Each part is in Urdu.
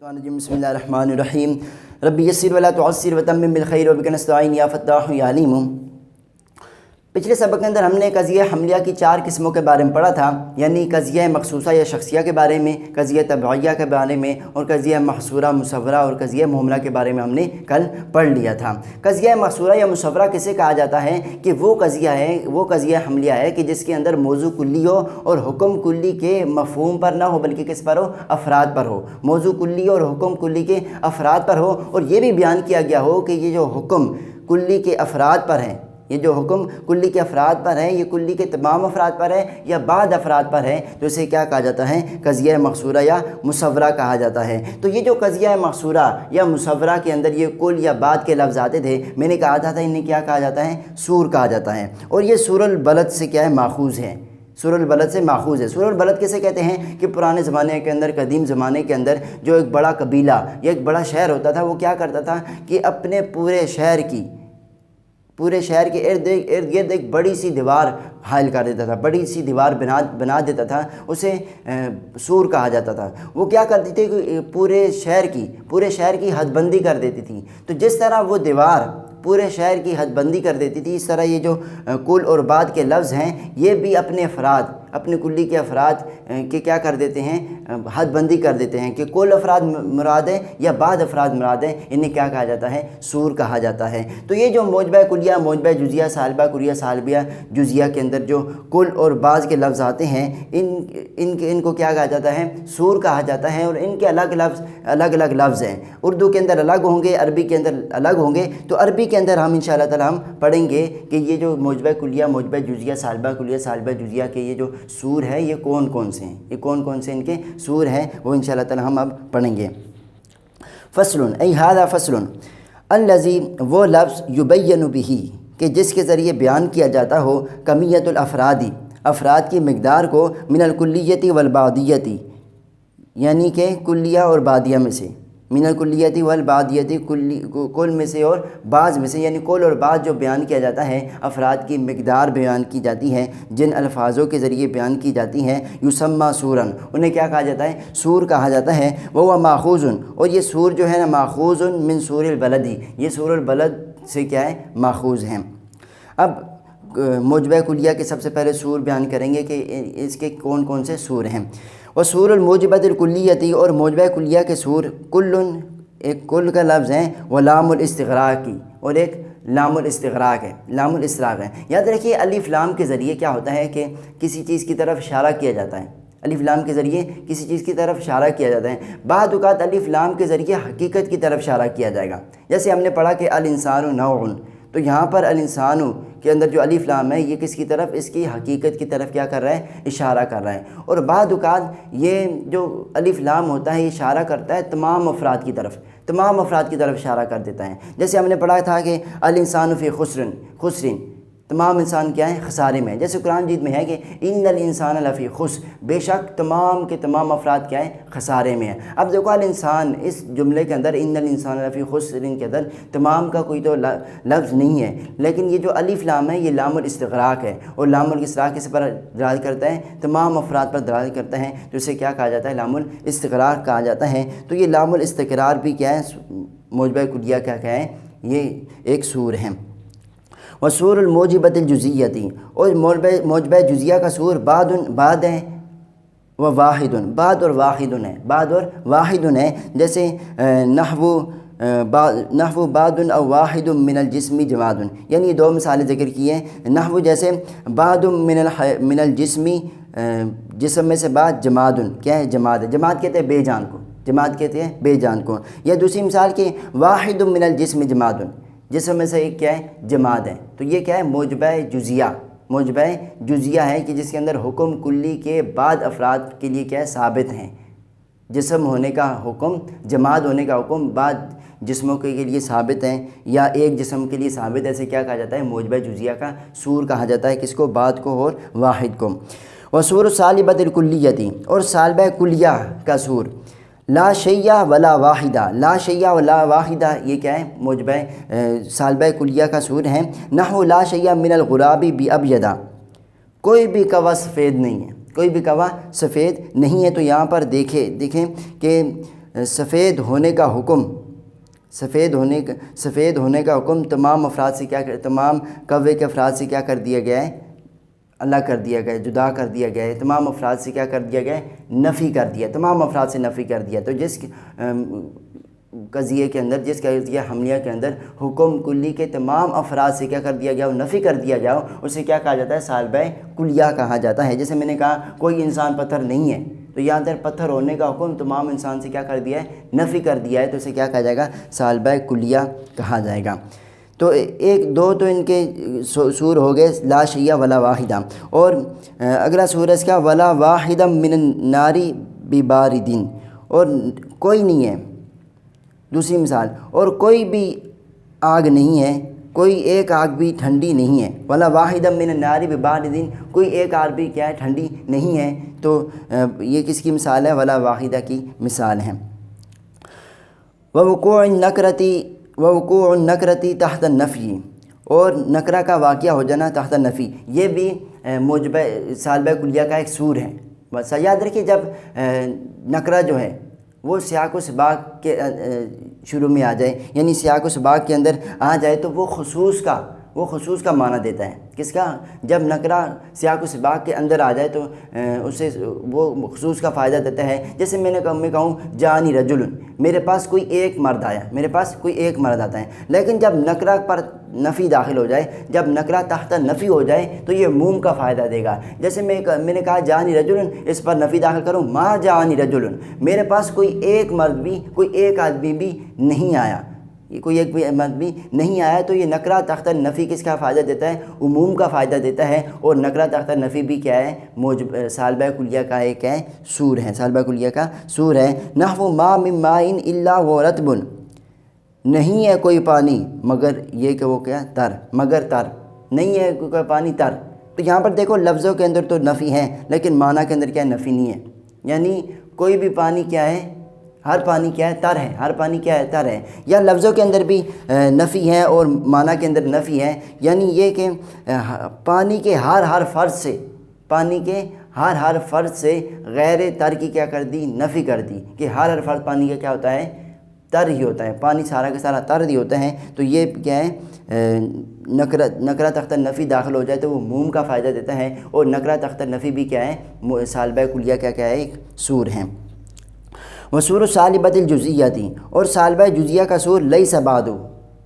بسم اللہ الرحمن الرحیم ربی یسر ولا تعسر وتمم بالخیر وبک نستعین یا فتاح یا علیم۔ پچھلے سبق کے اندر ہم نے قضیہ حملیہ کی 4 قسموں کے بارے میں پڑھا تھا، یعنی قضیہ مخصوصہ یا شخصیہ کے بارے میں، قضیہ تبعیہ کے بارے میں، اور قضیہ محصورہ مصورہ اور قضیہ مہملہ کے بارے میں ہم نے کل پڑھ لیا تھا۔ قضیہ محصورہ یا مصورہ کسے کہا جاتا ہے کہ وہ قضیہ حملیہ ہے کہ جس کے اندر موضوع کلی ہو اور حکم کلی کے مفہوم پر نہ ہو بلکہ کس پر ہو؟ افراد پر ہو۔ موضوع کلی اور حکم کلی کے افراد پر ہو، اور یہ بھی بیان کیا گیا ہو کہ یہ جو حکم کلی کے افراد پر ہیں، یہ جو حکم کلی کے افراد پر ہے، یہ کلی کے تمام افراد پر ہے یا بعض افراد پر ہے، تو اسے کیا کہا جاتا ہے؟ قضیہ محصورہ یا مصورہ کہا جاتا ہے۔ تو یہ جو قضیہ محصورہ یا مصورہ کے اندر یہ کل یا بعض کے لفظ آتے تھے، میں نے کہا تھا انہیں کیا کہا جاتا ہے؟ سور کہا جاتا ہے، اور یہ سور البلد سے کیا ہے؟ ماخوذ ہے، سور البلد سے ماخوذ ہے۔ سور البلد کیسے کہتے ہیں کہ پرانے زمانے کے اندر، قدیم زمانے کے اندر جو ایک بڑا قبیلہ یا ایک بڑا شہر ہوتا تھا، وہ کیا کرتا تھا کہ اپنے پورے شہر کے ارد گرد ایک بڑی سی دیوار حائل کر دیتا تھا، بڑی سی دیوار بنا دیتا تھا، اسے سور کہا جاتا تھا۔ وہ کیا کرتی تھی کہ پورے شہر کی حد بندی کر دیتی تھی۔ تو جس طرح وہ دیوار پورے شہر کی حد بندی کر دیتی تھی، اس طرح یہ جو کل اور بعض کے لفظ ہیں، یہ بھی اپنے کلی کے افراد کے کیا کر دیتے ہیں؟ حد بندی کر دیتے ہیں کہ کل افراد مراد ہے یا بعض افراد مراد ہیں، انہیں کیا کہا جاتا ہے؟ سور کہا جاتا ہے۔ تو یہ جو موجبہ کلیہ، موجبہ جزیہ، سالبہ کلیہ، سالبہ جزیہ کے اندر جو کل اور بعض کے لفظ آتے ہیں، ان کو کیا کہا جاتا ہے؟ سور کہا جاتا ہے، اور ان کے الگ الگ لفظ ہیں۔ اردو کے اندر الگ ہوں گے، عربی کے اندر الگ ہوں گے۔ تو عربی کے اندر ہم انشاءاللہ تعالی ہم پڑھیں گے کہ یہ جو موجبہ کلیہ، موجبہ جزیہ، سالبہ کلیہ، سالبہ جزیہ کے یہ جو سور ہے، یہ کون سے ہیں، یہ کون سے ان کے سور ہیں، وہ انشاءاللہ تعالی ہم اب پڑھیں گے۔ فصل ای ھذا فصل الذی، وہ لفظ یبین بہ، کہ جس کے ذریعے بیان کیا جاتا ہو کمیت الافرادی، افراد کی مقدار کو، من الکلیتی والبعضیتی، یعنی کہ کلیہ اور بعضیہ میں سے، من الکلیتی والبعضیتی، کل میں سے اور بعض میں سے، یعنی کل اور بعض جو بیان کیا جاتا ہے، افراد کی مقدار بیان کی جاتی ہے جن الفاظوں کے ذریعے بیان کی جاتی ہیں، یسمى سورا، انہیں کیا کہا جاتا ہے؟ سور کہا جاتا ہے۔ وہ ماخوذ، اور یہ سور جو ہے نا، ماخوذ من سور البلدی، یہ سور البلد سے کیا ہے؟ ماخوذ ہیں۔ اب موجبہ کلیہ کے سب سے پہلے سور بیان کریں گے کہ اس کے کون سے سور ہیں۔ وسور الموجبۃ الکلیتی، اور موجبہ کلیہ کے سور، ایک کل کا لفظ ہے، ولام الاستغراقی، اور ایک لام الاستغراق ہے، لام الاستغراق ہے۔ یاد رکھیے الف لام کے ذریعے کیا ہوتا ہے کہ کسی چیز کی طرف اشارہ کیا جاتا ہے، الف لام کے ذریعے کسی چیز کی طرف اشارہ کیا جاتا ہے۔ بعض اوقات الف لام کے ذریعے حقیقت کی طرف اشارہ کیا جائے گا، جیسے ہم نے پڑھا کہ الانسان نوع، تو یہاں پر الانسان کے اندر جو الف لام ہے، یہ کس کی طرف؟ اس کی حقیقت کی طرف کیا کر رہا ہے؟ اشارہ کر رہا ہے۔ اور بعض اوقات یہ جو الف لام ہوتا ہے، یہ اشارہ کرتا ہے تمام افراد کی طرف اشارہ کر دیتا ہے۔ جیسے ہم نے پڑھا تھا کہ الانسان فی خسر، تمام انسان کیا ہیں؟ خسارے میں۔ جیسے قرآن مجید میں ہے کہ ان الانسان لفی خسر، بے شک تمام کے تمام افراد کیا ہیں؟ خسارے میں ہیں۔ اب دیکھو الانسان، اس جملے کے اندر ان الانسان لفی خسر کے اندر تمام کا کوئی تو لفظ نہیں ہے، لیکن یہ جو الف لام ہے، یہ لام الاستغراق ہے، اور لام الاستغراق کس پر دلالت کرتا ہے؟ تمام افراد پر دلالت کرتا ہے، تو اسے کیا کہا جاتا ہے؟ لام الاستغراق کہا جاتا ہے۔ تو یہ لام الاستقرار بھی کیا ہے؟ موجبہ کلیہ کیا ہے؟ یہ ایک سور ہے۔ وسور الموجبۃ الجزیتی، اور موجبہ جزیہ کا سور بعد ہے، وہ واحد، بعد اور واحد ہے، جیسے نحو بعد او واحد من الجسم جماد، یعنی یہ 2 مثالیں ذکر کی ہیں۔ نحو جیسے بعد من الجسم، جسم میں سے بعد، جماد، کیا ہے؟ جماد ہے، جماد کہتے ہیں بے جان کو، یا دوسری مثال کہ واحد من الجسم جماد، جسم میں سے ایک کیا ہے؟ جماد ہے۔ تو یہ کیا ہے؟ موجبہ جزیہ ہے کہ جس کے اندر حکم کلی کے بعض افراد کے لیے کیا ہے؟ ثابت ہیں۔ جسم ہونے کا حکم، جماد ہونے کا حکم بعض جسموں کے لیے ثابت ہیں، یا ایک جسم کے لیے ثابت ہے، اسے کیا کہا جاتا ہے؟ موجبہ جزیہ کا سور کہا جاتا ہے۔ کس کو؟ بعض کو اور واحد کو۔ وسور سالبۃ الکلیتی، اور سالبہ کلیہ کا سور، لا شیء ولا واحدہ، لا شیء ولا واحدہ، یہ کیا ہے؟ موجبہ سالبہ کلیہ کا سور ہے۔ نحو لا شیء من الغراب بأبیض، کوئی بھی کوا سفید نہیں ہے، تو یہاں پر دیکھیں کہ سفید ہونے کا حکم، سفید ہونے کا حکم تمام افراد سے کیا تمام کوے کے افراد سے کیا کر دیا گیا ہے؟ الگ کر دیا گیا ہے، جدا کر دیا گیا ہے، تمام افراد سے کیا کر دیا گیا ہے؟ نفی کر دیا، تمام افراد سے نفی کر دیا۔ تو جس قضیے کے اندر، جس قضیہ حملیہ کے اندر حکم کلی کے تمام افراد سے کیا کر دیا گیا، نفی کر دیا جاؤ، اسے کیا کہا جاتا ہے؟ سالبہ کلیہ کہا جاتا ہے۔ جیسے میں نے کہا کوئی انسان پتھر نہیں ہے، تو یہاں پر پتھر ہونے کا حکم تمام انسان سے کیا کر دیا ہے؟ نفی کر دیا ہے، تو اسے کیا کہا جائے گا؟ سالبہ کلیہ کہا جائے گا۔ تو ایک دو تو ان کے سور ہو گئے، لا شیء ولا واحدہ، اور اگلا سور ہے اس کا ولا واحد من النار بباردین، اور کوئی نہیں ہے، دوسری مثال، اور کوئی بھی آگ نہیں ہے، کوئی ایک آگ بھی ٹھنڈی نہیں ہے، ولا واحد من النار بباردین، کوئی ایک آگ بھی کیا ہے؟ ٹھنڈی نہیں ہے۔ تو یہ کس کی مثال ہے؟ ولا واحدہ کی مثال ہے۔ ووقوع النکرتی تحت النفی، اور نکرہ کا واقعہ ہو جانا تحت النفی، یہ بھی موجبہ سالبہ کلیہ کا ایک سور ہے۔ بس یاد رکھیے، جب نکرہ جو ہے وہ سیاق و سباق کے شروع میں آ جائے، یعنی سیاق و سباق کے اندر آ جائے، تو وہ خصوص کا معنی دیتا ہے۔ کس کا؟ جب نکرہ سیاق و سباق کے اندر آ جائے تو اسے وہ خصوص کا فائدہ دیتا ہے۔ جیسے میں کہوں جانی رجل، میرے پاس کوئی ایک مرد آیا، میرے پاس کوئی ایک مرد آتا ہے، لیکن جب نکرہ پر نفی داخل ہو جائے، جب نکرہ تحت نفی ہو جائے تو یہ عموم کا فائدہ دے گا۔ جیسے میں نے کہا جانی رجل، اس پر نفی داخل کروں ما جانی رجل، میرے پاس کوئی ایک مرد بھی، کوئی ایک آدمی بھی نہیں آیا، کوئی ایک بھی مرد بھی نہیں آیا، تو یہ نکرہ تحت نفی کس کا فائدہ دیتا ہے؟ عموم کا فائدہ دیتا ہے۔ اور نکرہ تحت نفی بھی کیا ہے؟ سالبہ کلیہ کا ایک ہے سور ہے، سالبہ کلیہ کا سور ہے۔ نحو ما من ماء الا و رطب، نہیں ہے کوئی پانی مگر یہ کہ وہ کیا؟ تر، مگر تر، نہیں ہے کوئی پانی تر۔ تو یہاں پر دیکھو لفظوں کے اندر تو نفی ہے، لیکن معنی کے اندر کیا ہے؟ نفی نہیں ہے، یعنی کوئی بھی پانی کیا ہے؟ ہر پانی کیا ہے؟ تر ہے، ہر پانی کیا ہے؟ تر ہے۔ یا لفظوں کے اندر بھی نفی ہے اور معنی کے اندر نفی ہے، یعنی یہ کہ پانی کے ہر فرض سے، پانی کے ہر فرض سے غیر تر کی کیا کر دی؟ نفی کر دی، کہ ہر فرض پانی کا کیا ہوتا ہے؟ تر ہی ہوتا ہے، پانی سارا کا سارا تر ہی ہوتا ہے۔ تو یہ کیا ہے؟ نکرہ تحت نفی داخل ہو جائے تو وہ عموم کا فائدہ دیتا ہے، اور نکرہ تحت نفی بھی کیا ہے؟ سالبہ کلیہ کیا ہے؟ ایک سور ہے۔ وسور سالبۃ الجزیہ، اور سالبہ جزیہ کا سور لیس بعد،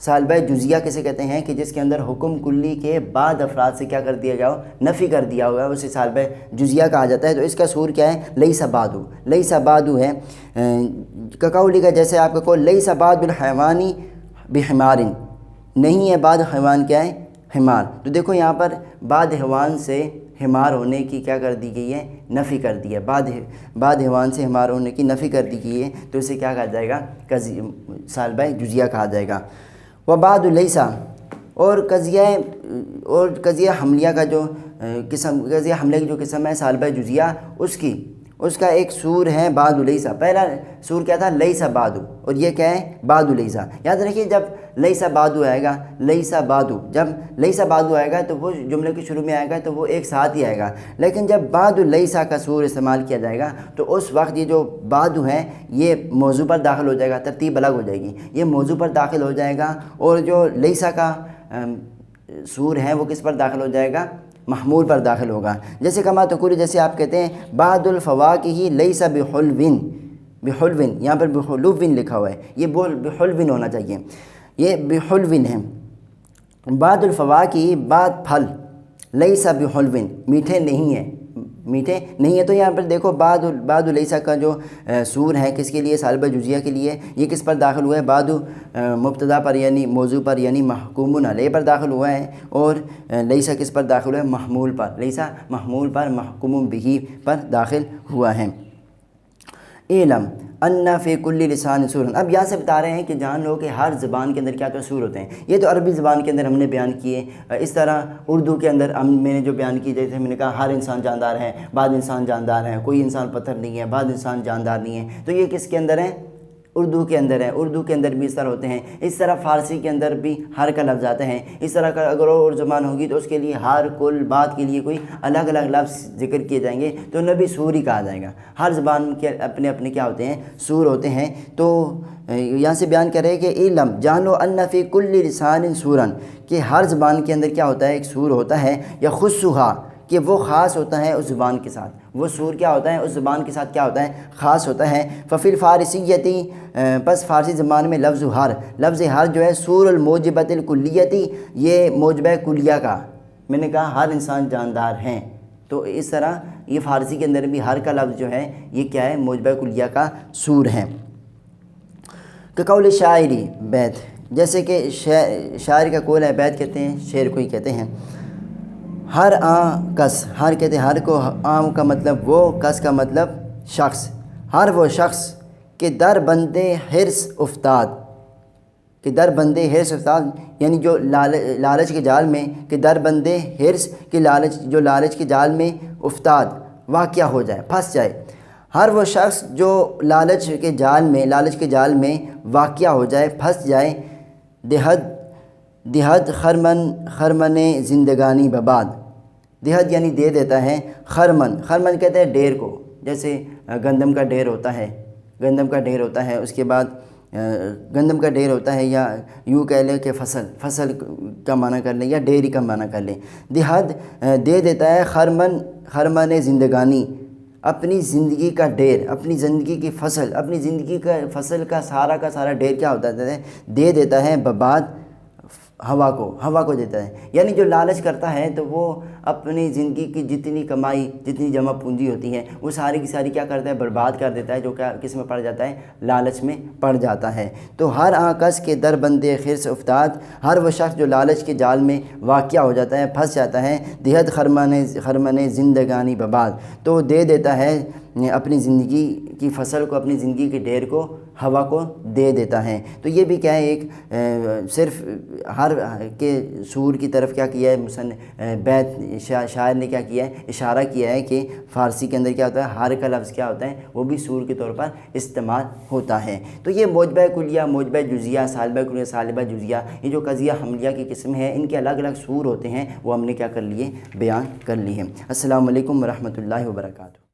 سالبہ جزیہ کسے کہتے ہیں؟ کہ جس کے اندر حکم کلی کے بعد افراد سے کیا کر دیا گیا ہو؟ نفی کر دیا ہوا، اسے سالبہ جزیہ کہا جاتا ہے۔ تو اس کا سور کیا ہے؟ لیس بعد، لیس بعد ہے کقولی کا، جیسے آپ کا قول لیس بعد الحیوان بحمار، نہیں ہے بعد حیوان کیا ہے؟ حمار۔ تو دیکھو یہاں پر بعد حیوان سے حمار ہونے کی کیا کر دی گئی ہے؟ نفی کر دی ہے، بعد حیوان سے حمار ہونے کی نفی کر دی گئی ہے، تو اسے کیا کہا جائے گا؟ سالبہ جزیہ کہا جائے گا۔ وبعد لیسا، اور قضیہ حملیہ کا جو قسم، قضیہ حملے کی جو قسم ہے سالبہ جزیہ، اس کا ایک سور ہے بعد لیسا۔ پہلا سور کیا تھا؟ لیسا بعد، اور یہ کیا ہے؟ بعد لیسا۔ یاد رکھیے جب لیسا بعد آئے گا، لیسا بعد، جب لیسا بعد آئے گا تو وہ جملے کے شروع میں آئے گا تو وہ ایک ساتھ ہی آئے گا، لیکن جب بعد لیسا کا سور استعمال کیا جائے گا تو اس وقت یہ جو بعد ہے یہ موضوع پر داخل ہو جائے گا، ترتیب الگ ہو جائے گی، یہ موضوع پر داخل ہو جائے گا، اور جو لیسا کا سور ہے وہ کس پر داخل ہو جائے گا؟ محمول پر داخل ہوگا۔ جیسے کما تقول، جیسے آپ کہتے ہیں بعد الفواکہ لیس بحلوین، بحلوین، یہاں پر بحلوین لکھا ہوا ہے، یہ بحلوین ہونا چاہیے، یہ بحلوین ہے۔ بعد الفواکہ، بعد پھل، لیس بحلوین، میٹھے نہیں ہیں، میٹھے نہیں ہے۔ تو یہاں پر دیکھو بعد لیسا کا جو سور ہے کس کے لیے؟ سالبہ جزیہ کے لیے۔ یہ کس پر داخل ہوا ہے؟ بعد مبتدا پر، یعنی موضوع پر، یعنی محکوم علیہ پر داخل ہوا ہے، اور لیسا کس پر داخل ہوا ہے؟ محمول پر، لیسا محمول پر، محکوم بہ پر داخل ہوا ہے۔ علم ان فی کل لسان سور، اب یہاں سے بتا رہے ہیں کہ جان لو کہ ہر زبان کے اندر کیا تو سور ہوتے ہیں۔ یہ تو عربی زبان کے اندر ہم نے بیان کیے، اس طرح اردو کے اندر میں نے جو بیان کی، جیسے میں نے کہا ہر انسان جاندار ہے، بعض انسان جاندار ہیں، کوئی انسان پتھر نہیں ہے، بعض انسان جاندار نہیں ہے، تو یہ کس کے اندر ہے؟ اردو کے اندر ہے، اردو کے اندر بھی اس طرح ہوتے ہیں، اس طرح فارسی کے اندر بھی ہر کا لفظ آتے ہیں، اس طرح کا اگر اور زبان ہوگی تو اس کے لیے ہر کل بات کے لیے کوئی الگ الگ لفظ ذکر کیے جائیں گے تو انہیں بھی سور ہی کہا جائے گا۔ ہر زبان کے اپنے اپنے کیا ہوتے ہیں، سور ہوتے ہیں۔ تو یہاں سے بیان کرے کہ علم جانو ان فی کل لسان سورن، کہ ہر زبان کے اندر کیا ہوتا ہے، ایک سور ہوتا ہے، یا خصوصا کہ وہ خاص ہوتا ہے اس زبان کے ساتھ، وہ سور کیا ہوتا ہے اس زبان کے ساتھ کیا ہوتا ہے، خاص ہوتا ہے۔ ففی الفارسیتی، بس فارسی زبان میں لفظ ہر جو ہے سور الموجبۃ الکلیتی، یہ موجبہ کلیہ کا، میں نے کہا ہر انسان جاندار ہیں، تو اس طرح یہ فارسی کے اندر بھی ہر کا لفظ جو ہے یہ کیا ہے، موجبہ کلیہ کا سور ہے۔ کہ قول شاعری بیت، جیسے کہ شاعر کا قول ہے، بیت کہتے ہیں، شعر کو ہی کہتے ہیں۔ ہر کس، ہر کہتے ہیں ہر کو، عام کا مطلب وہ، کس کا مطلب شخص، ہر وہ شخص کہ در بندے حرص افتاد، کہ در بندے حرص افتاد یعنی جو لالچ کے جال میں، کہ در بندے حرص کہ جو لالچ کے جال میں افتاد واقع ہو جائے، پھنس جائے۔ ہر وہ شخص جو لالچ کے جال میں واقع ہو جائے، پھنس جائے۔ دہد خرمن زندگانی بباد، دہد یعنی دے دیتا ہے، خرمن کہتے ہیں ڈیر کو، جیسے گندم کا ڈیر ہوتا ہے، اس کے بعد گندم کا ڈیر ہوتا ہے، یا یوں کہہ لیں کہ فصل کا معنی کر لیں، یا ڈیری کا معنی کر لیں۔ دہد دے دیتا ہے، خرمن زندگانی اپنی زندگی کا ڈیر، اپنی زندگی کی فصل، اپنی زندگی کا فصل کا سارا ڈیر کیا ہوتا ہے، دے دیتا ہے بباد ہوا کو دیتا ہے۔ یعنی جو لالچ کرتا ہے تو وہ اپنی زندگی کی جتنی کمائی، جتنی جمع پونجی ہوتی ہے، وہ ساری کی ساری کیا کرتا ہے، برباد کر دیتا ہے، جو کہ کس میں پڑ جاتا ہے، لالچ میں پڑ جاتا ہے۔ تو ہر کس کے در بندے خرص افتاد، ہر وہ شخص جو لالچ کے جال میں واقع ہو جاتا ہے، پھنس جاتا ہے۔ دہد خرمن زندگانی بباد، تو دے دیتا ہے اپنی زندگی کی فصل کو، اپنی زندگی کے ڈیر کو ہوا کو دے دیتا ہے۔ تو یہ بھی کیا ہے، ایک صرف ہر کے سور کی طرف کیا کیا ہے، بیت شاعر نے کیا کیا ہے، اشارہ کیا ہے کہ فارسی کے اندر کیا ہوتا ہے، ہر کا لفظ کیا ہوتا ہے، وہ بھی سور کے طور پر استعمال ہوتا ہے۔ تو یہ موجبہ کلیہ، موجبہ جزیہ، سالبہ کلیہ، سالبہ جزیہ، یہ جو قضیہ حملیہ کی قسم ہے، ان کے الگ الگ سور ہوتے ہیں، وہ ہم نے کیا کر لیے، بیان کر لی ہے۔ السلام علیکم ورحمۃ اللہ وبرکاتہ۔